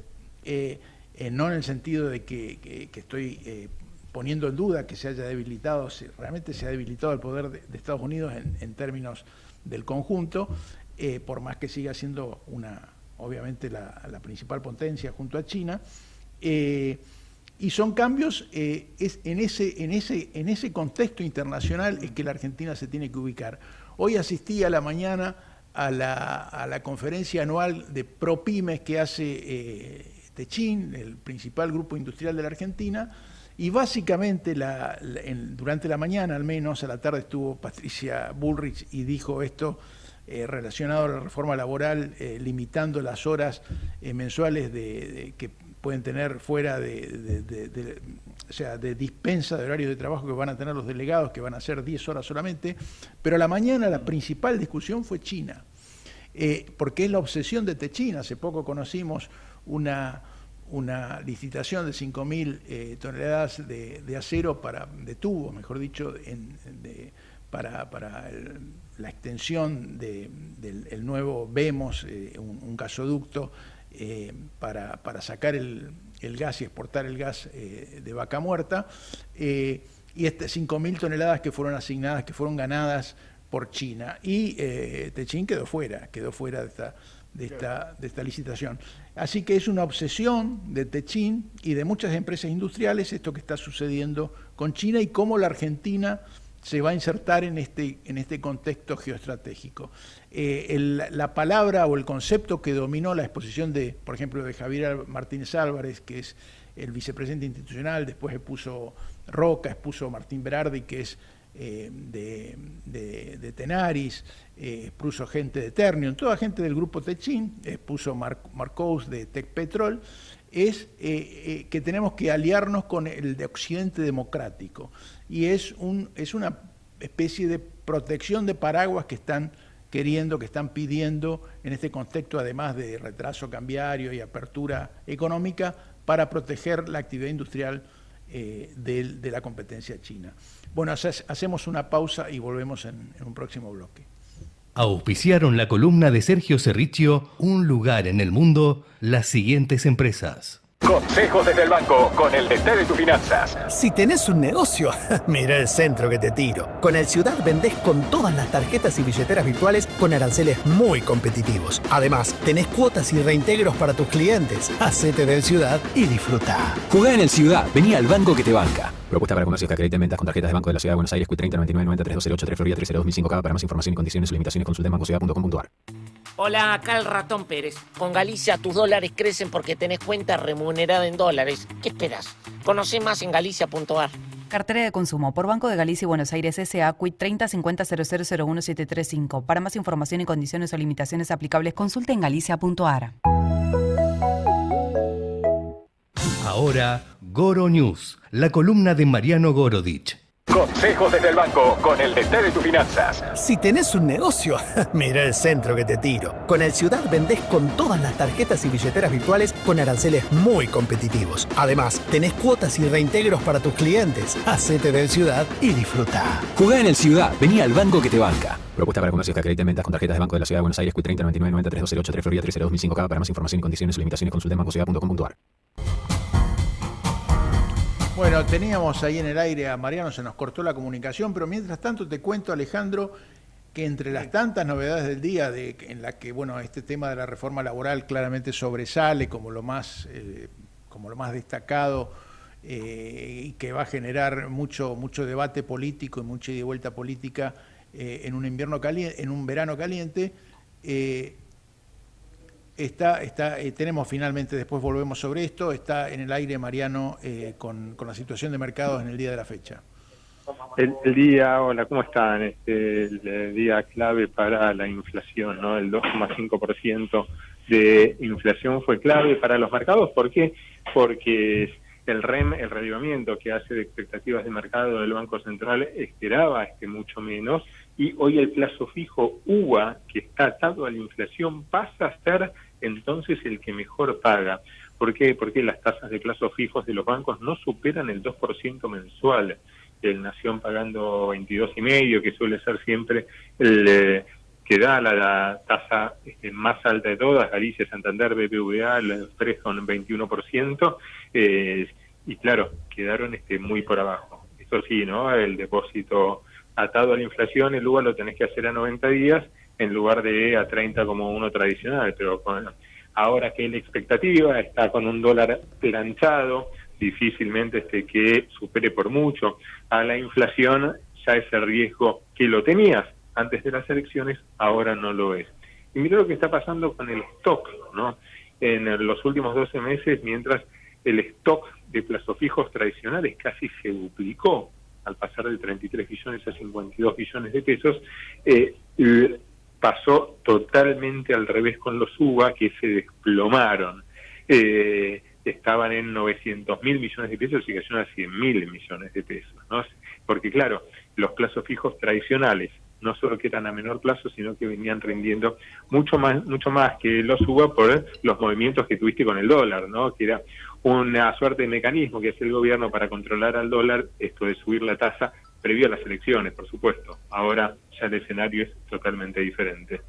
no en el sentido de que estoy poniendo en duda que se haya debilitado, realmente se ha debilitado el poder de Estados Unidos en términos del conjunto, por más que siga siendo obviamente la principal potencia junto a China, y son cambios, en ese contexto internacional es que la Argentina se tiene que ubicar. Hoy asistí a la mañana a la conferencia anual de ProPymes que hace Techin, el principal grupo industrial de la Argentina, y básicamente durante la mañana, al menos, a la tarde estuvo Patricia Bullrich y dijo esto relacionado a la reforma laboral, limitando las horas mensuales que pueden tener fuera o sea, de dispensa de horario de trabajo que van a tener los delegados, que van a ser 10 horas solamente, pero a la mañana la principal discusión fue China, porque es la obsesión de Techin. Hace poco conocimos una licitación de 5.000 toneladas de acero, de tubos, mejor dicho, para la extensión del nuevo VEMOS, un gasoducto, para sacar el gas y exportar el gas de Vaca Muerta, y 5.000 toneladas que fueron asignadas, que fueron ganadas por China, y Techin quedó fuera de esta licitación. Así que es una obsesión de Techin y de muchas empresas industriales esto que está sucediendo con China y cómo la Argentina se va a insertar en este contexto geoestratégico. La palabra o el concepto que dominó la exposición por ejemplo, de Javier Martínez Álvarez, que es el vicepresidente institucional, después expuso Roca, expuso Martín Berardi, que es de Tenaris, expuso gente de Ternium, toda gente del grupo Techin, expuso Marcous de Tecpetrol, es que tenemos que aliarnos con el de Occidente democrático, y es una especie de protección de paraguas que están pidiendo en este contexto, además de retraso cambiario y apertura económica, para proteger la actividad industrial de la competencia china. Bueno, hacemos una pausa y volvemos en un próximo bloque. Auspiciaron la columna de Sergio Cerrichio, Un lugar en el mundo, las siguientes empresas. Consejos desde el banco con el DT de tus finanzas. Si tenés un negocio, mira el centro que te tiro. Con el Ciudad vendés con todas las tarjetas y billeteras virtuales con aranceles muy competitivos. Además, tenés cuotas y reintegros para tus clientes. Hacete del Ciudad y disfruta. Jugá en el Ciudad, vení al banco que te banca. Propuesta para comercios que acrediten ventas con tarjetas de Banco de la Ciudad de Buenos Aires, Q 30 99 90 3208 Florida 302.005K. Para más información y condiciones o limitaciones consulta en bancociudad.com.ar. Hola, acá el Ratón Pérez. Con Galicia tus dólares crecen porque tenés cuenta remunerada en dólares. ¿Qué esperas? Conocé más en galicia.ar. Cartera de consumo por Banco de Galicia y Buenos Aires S.A. Quit 30 50 00 01735. Para más información y condiciones o limitaciones aplicables, consulte en galicia.ar. Ahora, Goro News, la columna de Mariano Gorodich. Consejos desde el banco con el DT de tus finanzas. Si tenés un negocio, mira el centro que te tiro. Con el Ciudad vendés con todas las tarjetas y billeteras virtuales con aranceles muy competitivos. Además, tenés cuotas y reintegros para tus clientes. Hacete del Ciudad y disfruta. Jugá en el Ciudad, vení al banco que te banca. Propuesta para comercios que acrediten ventas con tarjetas de Banco de la Ciudad de Buenos Aires, Q 30 99 90 3208 Florida 302.005K. Para más información y condiciones o limitaciones consulta en bancociudad.com.ar. Bueno, teníamos ahí en el aire a Mariano, se nos cortó la comunicación, pero mientras tanto te cuento, Alejandro, que entre las tantas novedades del día en la que, bueno, este tema de la reforma laboral claramente sobresale como lo más destacado y que va a generar mucho debate político y mucha ida y vuelta política en un verano caliente. Tenemos finalmente, después volvemos sobre esto, está en el aire Mariano con la situación de mercados en el día de la fecha. El día, hola, ¿cómo están? El día clave para la inflación, ¿no? El 2,5% de inflación fue clave para los mercados. ¿Por qué? Porque el REM, el relevamiento que hace de expectativas de mercado del Banco Central, esperaba mucho menos, y hoy el plazo fijo UVA, que está atado a la inflación, pasa a ser entonces el que mejor paga. ¿Por qué? Porque las tasas de plazos fijos de los bancos no superan el 2% mensual. El Nación pagando 22,5%, que suele ser siempre el que da la tasa más alta de todas, Galicia, Santander, BBVA, el 3 con 21%, y claro, quedaron muy por abajo. Eso sí, ¿no? El depósito atado a la inflación, el UVA lo tenés que hacer a 90 días en lugar de a 30 como uno tradicional, pero ahora que la expectativa está con un dólar planchado, difícilmente que supere por mucho a la inflación, ya ese riesgo que lo tenías antes de las elecciones, ahora no lo es. Y mira lo que está pasando con el stock, ¿no? En los últimos 12 meses, mientras el stock de plazos fijos tradicionales casi se duplicó, al pasar de 33 billones a 52 billones de pesos, pasó totalmente al revés con los UVA, que se desplomaron. Estaban en 900.000 millones de pesos y cayeron a 100.000 millones de pesos, ¿no? Porque claro, los plazos fijos tradicionales no solo que eran a menor plazo, sino que venían rindiendo mucho más que los UVA por los movimientos que tuviste con el dólar, ¿no? Que era una suerte de mecanismo que hace el gobierno para controlar al dólar, esto de subir la tasa previo a las elecciones, por supuesto. Ahora ya el escenario es totalmente diferente.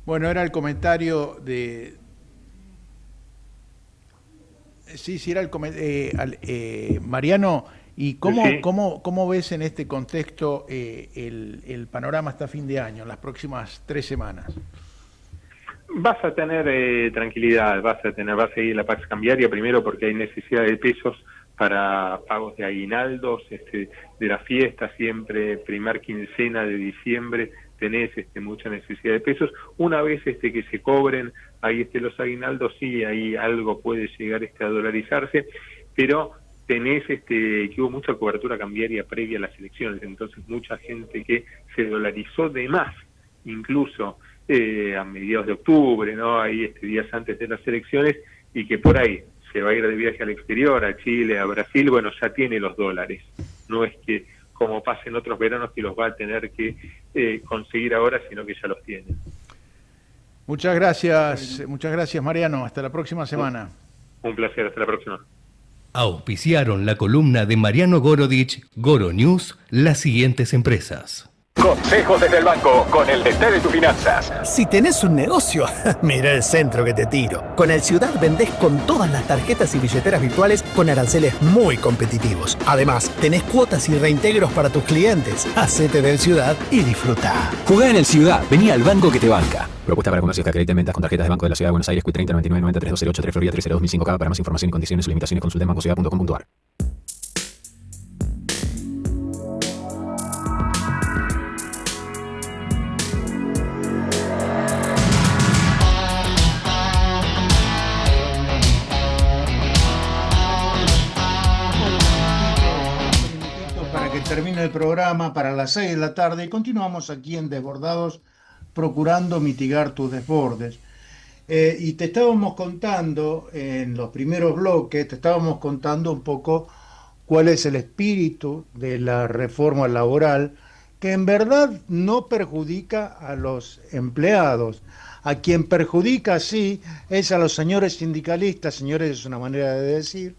Bueno, era el comentario de... Sí, era el comentario... Mariano, ¿y cómo ves en este contexto el panorama hasta fin de año, en las próximas 3 semanas? Vas a tener tranquilidad, vas a seguir la paz cambiaria, primero porque hay necesidad de pesos para pagos de aguinaldos, de la fiesta, siempre primer quincena de diciembre tenés mucha necesidad de pesos. Una vez que se cobren ahí los aguinaldos, sí, ahí algo puede llegar a dolarizarse, pero tenés que hubo mucha cobertura cambiaria previa a las elecciones, entonces mucha gente que se dolarizó de más, incluso a mediados de octubre, ¿no? Ahí días antes de las elecciones, y que por ahí se va a ir de viaje al exterior, a Chile, a Brasil, bueno, ya tiene los dólares. No es que como pasa en otros veranos que los va a tener que conseguir ahora, sino que ya los tiene. Muchas gracias Mariano, hasta la próxima semana. Un placer, hasta la próxima. Auspiciaron la columna de Mariano Gorodich, Goro News, las siguientes empresas. Consejos desde el banco con el DT de tus finanzas. Si tenés un negocio, mira el centro que te tiro. Con el Ciudad vendés con todas las tarjetas y billeteras virtuales con aranceles muy competitivos. Además, tenés cuotas y reintegros para tus clientes. Hacete del Ciudad y disfruta. Jugá en el Ciudad, vení al banco que te banca. Propuesta para comercios que acrediten ventas con tarjetas de Banco de la Ciudad de Buenos Aires, Q 30 99 90 3208 Florida 302.005 Para más información y condiciones o limitaciones consulta en bancociudad.com.ar. Termina el programa para las 6 de la tarde y continuamos aquí en Desbordados procurando mitigar tus desbordes. Y te estábamos contando en los primeros bloques, te estábamos contando un poco cuál es el espíritu de la reforma laboral, que en verdad no perjudica a los empleados. A quien perjudica sí es a los señores sindicalistas, señores es una manera de decir,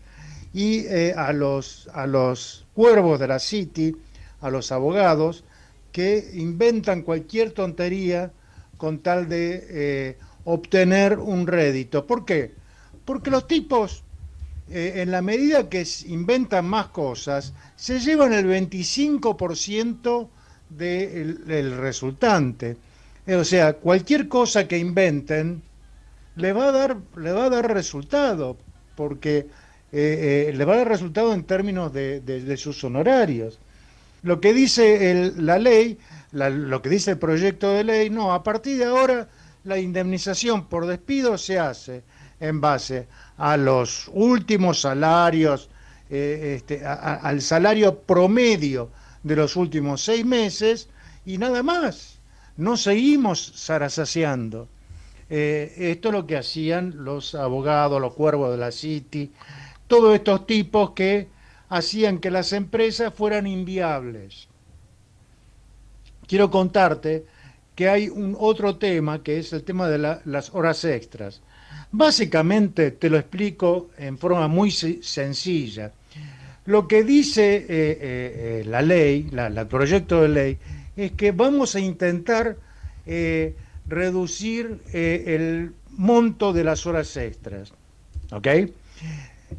y a los cuervos de la City, a los abogados, que inventan cualquier tontería con tal de obtener un rédito. ¿Por qué? Porque los tipos, en la medida que inventan más cosas, se llevan el 25% del resultante. O sea, cualquier cosa que inventen le va a dar resultado, porque le va a dar resultado en términos de sus honorarios. Lo que dice la ley, lo que dice el proyecto de ley, no, a partir de ahora la indemnización por despido se hace en base a los últimos salarios, al salario promedio de los últimos 6 meses y nada más. No seguimos zarazaseando. Esto es lo que hacían los abogados, los cuervos de la City, todos estos tipos que hacían que las empresas fueran inviables. Quiero contarte que hay otro tema, que es el tema de las horas extras. Básicamente, te lo explico en forma muy sencilla. Lo que dice la ley, el proyecto de ley, es que vamos a intentar reducir el monto de las horas extras. ¿Ok?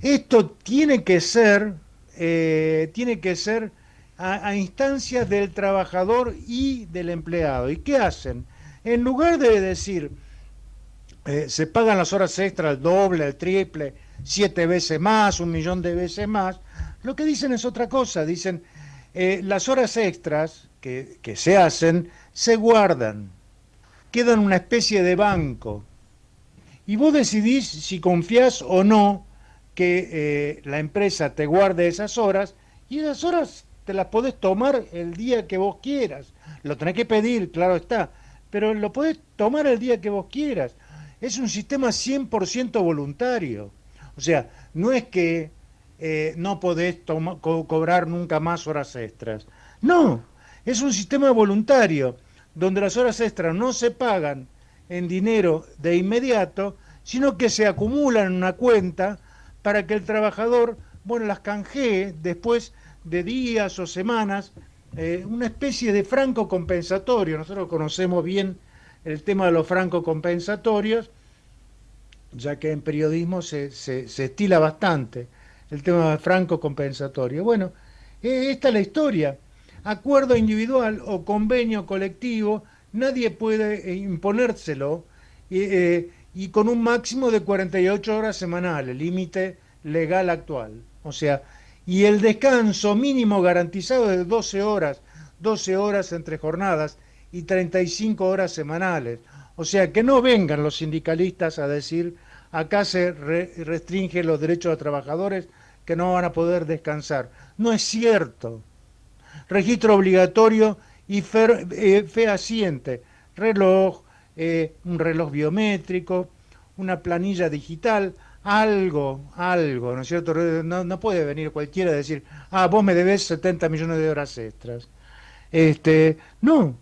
Esto tiene que ser a instancias del trabajador y del empleado. ¿Y qué hacen? En lugar de decir, se pagan las horas extras el doble, el triple, 7 veces más, 1 millón de veces más, lo que dicen es otra cosa. Dicen, las horas extras que se hacen, se guardan, quedan una especie de banco. Y vos decidís si confías o no que la empresa te guarde esas horas, y esas horas te las podés tomar el día que vos quieras. Lo tenés que pedir, claro está, pero lo podés tomar el día que vos quieras. Es un sistema 100% voluntario. O sea, no es que no podés cobrar nunca más horas extras. No, es un sistema voluntario, donde las horas extras no se pagan en dinero de inmediato, sino que se acumulan en una cuenta para que el trabajador, las canjee después de días o semanas, una especie de franco compensatorio. Nosotros conocemos bien el tema de los francos compensatorios, ya que en periodismo se estila bastante el tema del franco compensatorio. Bueno, esta es la historia. Acuerdo individual o convenio colectivo, nadie puede imponérselo, y con un máximo de 48 horas semanales, límite legal actual. O sea, y el descanso mínimo garantizado de 12 horas entre jornadas y 35 horas semanales. O sea, que no vengan los sindicalistas a decir, acá se restringen los derechos de los trabajadores, que no van a poder descansar. No es cierto. Registro obligatorio y fehaciente, reloj, un reloj biométrico, una planilla digital, algo, ¿no es cierto? No puede venir cualquiera a decir, vos me debés 70 millones de horas extras. No,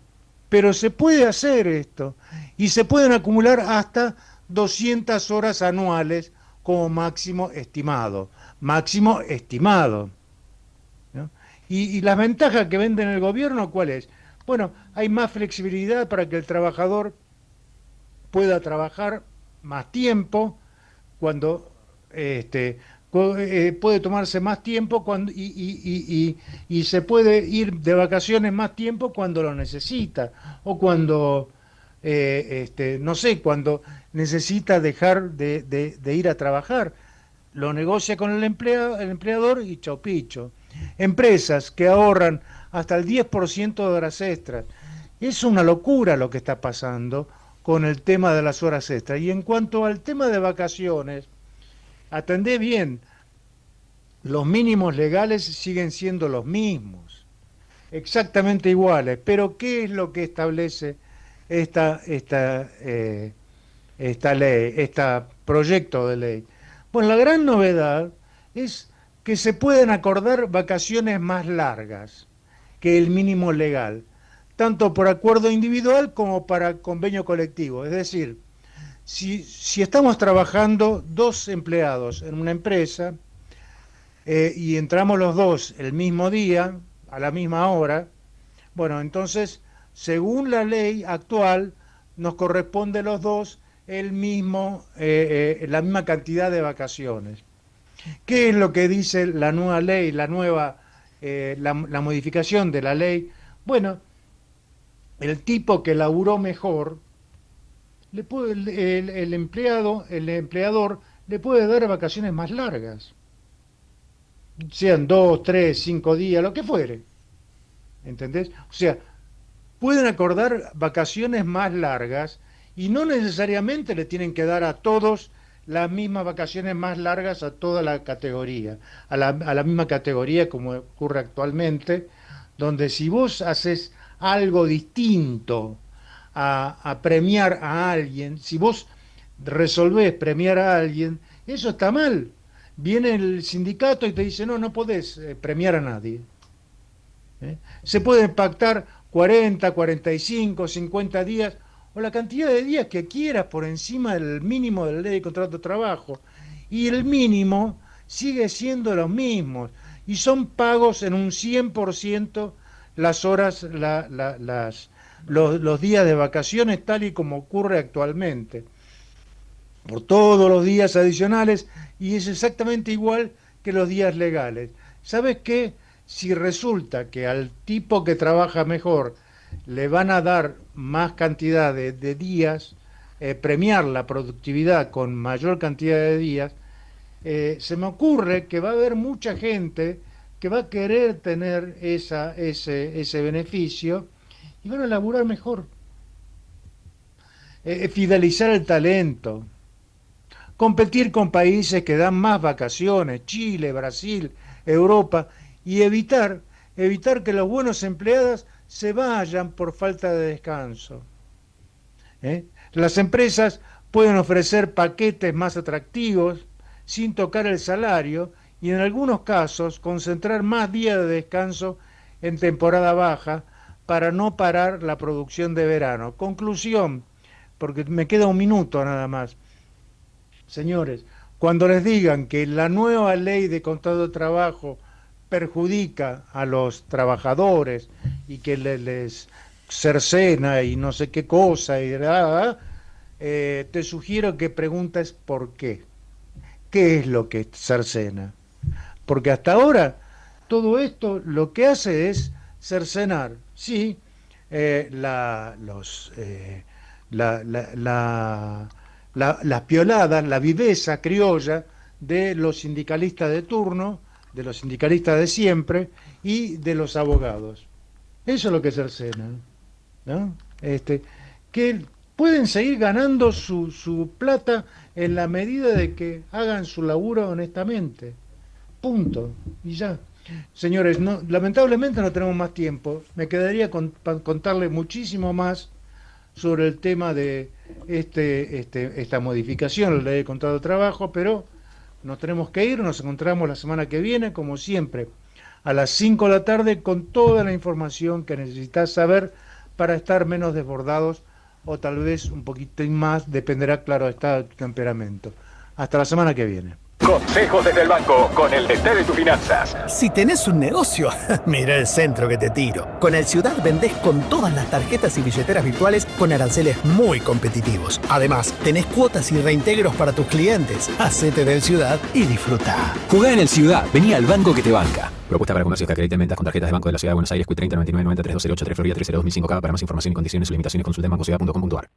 pero se puede hacer esto, y se pueden acumular hasta 200 horas anuales como máximo estimado. Máximo estimado, ¿no? Y las ventajas que venden el gobierno, ¿cuál es? Bueno, hay más flexibilidad para que el trabajador pueda trabajar más tiempo cuando puede tomarse más tiempo y se puede ir de vacaciones más tiempo cuando lo necesita o cuando no sé, cuando necesita dejar de ir a trabajar. Lo negocia con el empleador y chau picho. Empresas que ahorran hasta el 10% de horas extras. Es una locura lo que está pasando con el tema de las horas extras. Y en cuanto al tema de vacaciones, atendé bien, los mínimos legales siguen siendo los mismos, exactamente iguales. Pero ¿qué es lo que establece esta ley, este proyecto de ley? Bueno, la gran novedad es que se pueden acordar vacaciones más largas que el mínimo legal, tanto por acuerdo individual como para convenio colectivo. Es decir, si estamos trabajando 2 empleados en una empresa y entramos los 2 el mismo día, a la misma hora, bueno, entonces, según la ley actual, nos corresponde a los 2 la misma cantidad de vacaciones. ¿Qué es lo que dice la nueva ley, la modificación de la ley? Bueno, el tipo que laburó mejor, el empleador le puede dar vacaciones más largas, sean 2, 3, 5 días, lo que fuere. ¿Entendés? O sea, pueden acordar vacaciones más largas y no necesariamente le tienen que dar a todos las mismas vacaciones más largas a toda la categoría, a la misma categoría como ocurre actualmente, donde si vos haces algo distinto a premiar a alguien, si vos resolvés premiar a alguien, eso está mal. Viene el sindicato y te dice, no podés premiar a nadie. Se pueden pactar 40, 45, 50 días o la cantidad de días que quieras por encima del mínimo de la ley de contrato de trabajo. Y el mínimo sigue siendo los mismos y son pagos en un 100% las horas, los días de vacaciones tal y como ocurre actualmente, por todos los días adicionales, y es exactamente igual que los días legales. ¿Sabes qué? Si resulta que al tipo que trabaja mejor le van a dar más cantidad de días, premiar la productividad con mayor cantidad de días, se me ocurre que va a haber mucha gente que va a querer tener ese beneficio y van a laburar mejor. Fidelizar el talento, competir con países que dan más vacaciones, Chile, Brasil, Europa, y evitar que los buenos empleados se vayan por falta de descanso. Las empresas pueden ofrecer paquetes más atractivos sin tocar el salario y en algunos casos concentrar más días de descanso en temporada baja para no parar la producción de verano. Conclusión, porque me queda un minuto nada más. Señores, cuando les digan que la nueva ley de contrato de trabajo perjudica a los trabajadores y que les cercena y no sé qué cosa, te sugiero que preguntes por qué. ¿Qué es lo que cercena? Porque hasta ahora todo esto lo que hace es cercenar, sí, las pioladas, la viveza criolla de los sindicalistas de turno, de los sindicalistas de siempre y de los abogados. Eso es lo que cercena, ¿no? Que pueden seguir ganando su plata en la medida de que hagan su laburo honestamente. Punto. Y ya. Señores, lamentablemente no tenemos más tiempo. Me quedaría para contarles muchísimo más sobre el tema de esta modificación, la ley de contrato de trabajo, pero nos tenemos que ir. Nos encontramos la semana que viene, como siempre, a las 5 de la tarde con toda la información que necesitas saber para estar menos desbordados o tal vez un poquito más, dependerá, claro, está de tu temperamento. Hasta la semana que viene. Consejos desde el banco con el DT de tus finanzas. Si tenés un negocio, mira el centro que te tiro. Con el Ciudad vendés con todas las tarjetas y billeteras virtuales con aranceles muy competitivos. Además, tenés cuotas y reintegros para tus clientes. Hacete del Ciudad y disfruta. Jugá en el Ciudad, vení al banco que te banca. Propuesta para comercios que acrediten ventas con tarjetas de Banco de la Ciudad de Buenos Aires, Q30 99 90 3208 3 Florida 302 1005K. Para más información y condiciones y limitaciones consulta en bancociudad.com.ar.